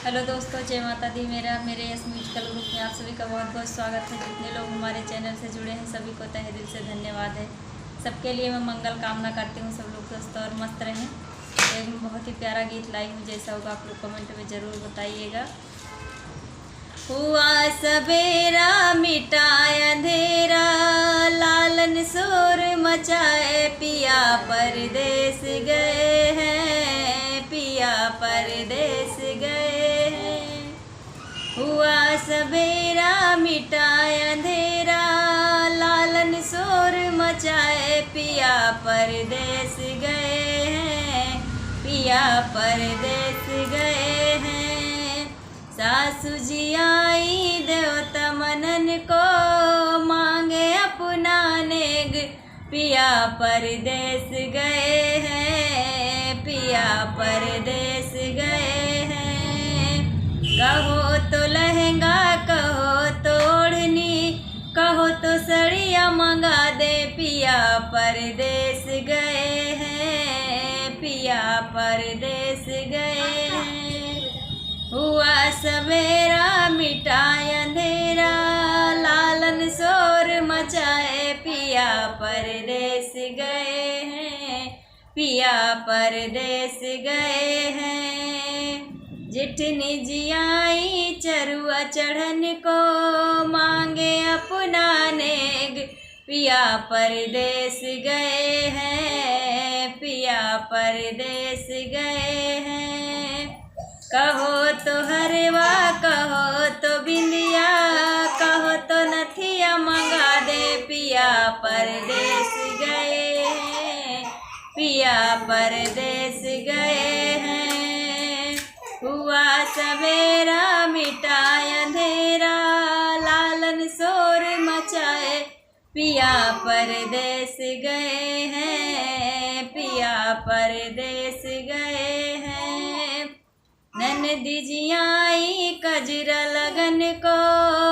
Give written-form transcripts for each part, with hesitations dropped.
Hello दोस्तों, जय माता दी। मेरे यस म्यूजिकल ग्रुप में आप सभी का बहुत बहुत स्वागत है। जितने लोग हमारे चैनल से जुड़े हैं सभी को तहे दिल से धन्यवाद है। सबके लिए मैं मंगल कामना करती हूँ, सब लोग स्वस्थ और मस्त रहें। एक बहुत ही प्यारा गीत लाई हूँ, जैसा होगा आप लोग कमेंट में ज़रूर बताइएगा। हुआ सवेरा मिटाया अंधेरा, लालन शोर मचाए, पिया परदेस गए हैं, पिया परदेस गए हैं। हुआ सवेरा मिटाया अंधेरा, लालन शोर मचाए, पिया परदेस गए हैं, पिया परदेस गए हैं। सासू जी आई देवता मनन को, मांगे अपना नेग, पिया परदेस गए हैं, पिया परदेस गए हैं। कहो तो लहंगा, कहो तो ओढ़नी, कहो तो सड़िया मंगा दे, पिया परदेस गए हैं, पिया परदेस गए हैं। हुआ सवेरा मिटाया अंधेरा, लालन शोर मचाए, पिया परदेस गए हैं, पिया परदेस गए हैं। जिठनी जियाई चरुआ चढ़न को, मांगे अपना नेग, पिया परदेस गए हैं, पिया परदेस गए हैं। कहो तो हरवा, कहो तो बिंदिया, कहो तो नथिया मंगा दे, पिया परदेस गए हैं, पिया परदेस गए हैं। हुआ सवेरा मिटाया अंधेरा, लालन शोर मचाए, पिया परदेस गए हैं, पिया परदेस गए हैं। ननदी जी आई कजरा लगन को,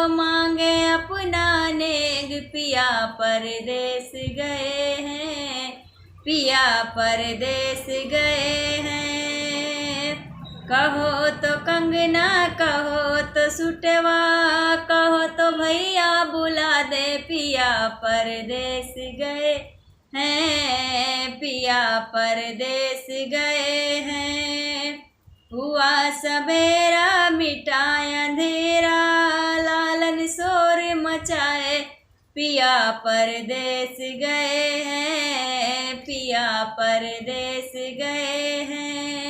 मांगे अपना नेग, पिया परदेस गए हैं, पिया परदेस गए हैं। कहो तो कंगना, कहो तो सुटवा, कहो तो भैया बुला दे, पिया परदेस गए हैं, पिया परदेस गए हैं। हुआ सवेरा मिटाया अंधेरा, लालन शोर मचाए, पिया परदेस गए हैं, पिया परदेस गए हैं।